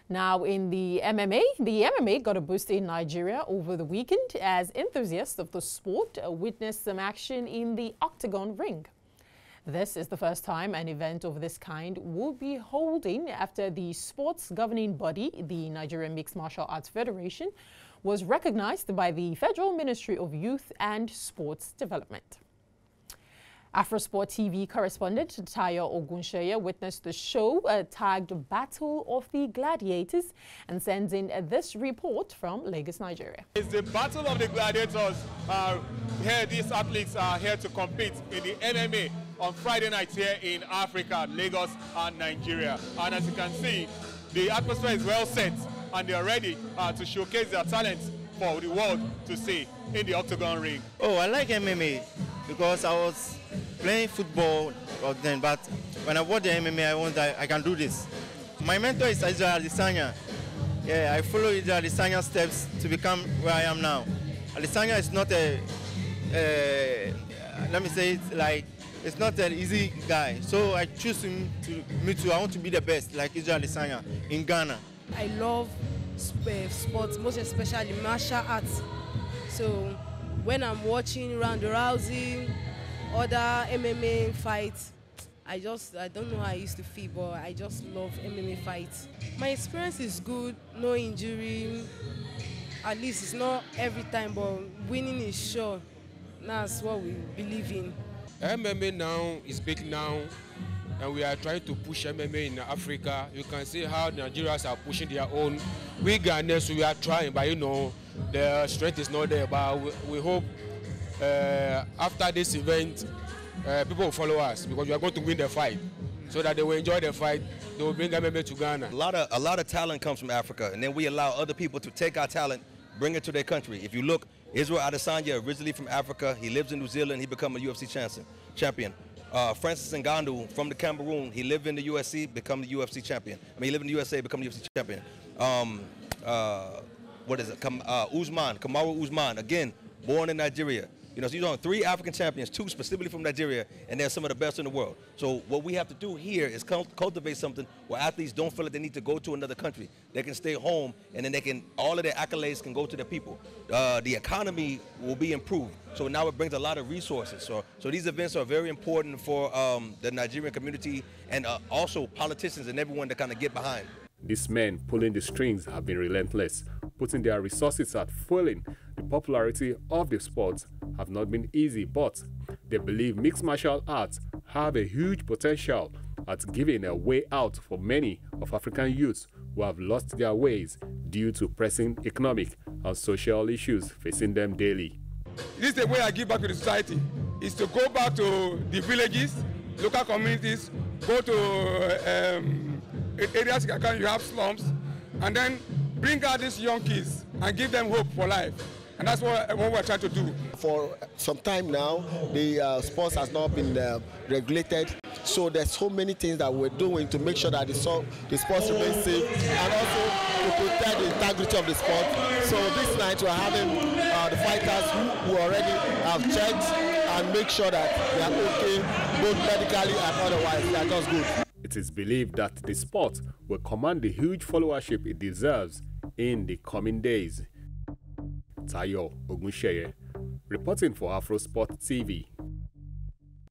Now, in the MMA got a boost in Nigeria over the weekend as enthusiasts of the sport witnessed some action in the octagon ring. This is the first time an event of this kind will be holding after the sports governing body, the Nigerian Mixed Martial Arts Federation, was recognized by the Federal Ministry of Youth and Sports Development. AfroSport TV correspondent Tayo Ogunsheye witnessed the show tagged Battle of the Gladiators and sends in this report from Lagos, Nigeria. It's the Battle of the Gladiators. Here, these athletes are here to compete in the MMA on Friday night here in Africa, Lagos and Nigeria. And as you can see, the atmosphere is well set and they are ready to showcase their talents for the world to see in the octagon ring. Oh, I like MMA because I was playing football then, but when I watch the MMA, I want that I can do this. My mentor is Israel Adesanya. Yeah, I follow Israel Adesanya's steps to become where I am now. Adesanya is not let me say it like, it's not an easy guy. So I choose him I want to be the best, like Israel Adesanya in Ghana. I love sports, most especially martial arts. So when I'm watching Ronda Rousey, other MMA fights, I don't know how I used to feel, but I just love MMA fights. My experience is good, no injury. At least it's not every time, but winning is sure. That's what we believe in. MMA now is big now, and we are trying to push MMA in Africa. You can see how Nigerians are pushing their own. We Ghanaians, we are trying, but you know, the strength is not there. But we hope after this event, people will follow us because we are going to win the fight, so that they will enjoy the fight. They will bring MMA to Ghana. A lot of talent comes from Africa, and then we allow other people to take our talent, bring it to their country. If you look, Israel Adesanya, originally from Africa, he lives in New Zealand, he become a UFC champion. Francis Ngannou from the Cameroon, he lived in the UFC, become the UFC champion. I mean, he lived in the USA, become the UFC champion. What is it? Kamaru Usman, again, born in Nigeria. You know, so he's on 3 African champions, 2 specifically from Nigeria, and they're some of the best in the world. So what we have to do here is cultivate something where athletes don't feel like they need to go to another country. They can stay home, and then all of their accolades can go to the people. The economy will be improved. So now it brings a lot of resources. So these events are very important for the Nigerian community and also politicians and everyone to kind of get behind. These men pulling the strings have been relentless, putting their resources at fueling the popularity of the sport have not been easy, but they believe mixed martial arts have a huge potential at giving a way out for many of African youths who have lost their ways due to pressing economic and social issues facing them daily. This is the way I give back to the society, is to go back to the villages, local communities, go to areas you have slums, and then bring out these young kids and give them hope for life. And that's what we're trying to do. For some time now, the sports has not been regulated. So there's so many things that we're doing to make sure that the sports remain safe and also to protect the integrity of the sport. So this night we're having the fighters who already have checked and make sure that they are okay, both medically and otherwise. They are just good. It is believed that the sport will command the huge followership it deserves in the coming days. Tayo Ogunsheye, reporting for AfroSport TV.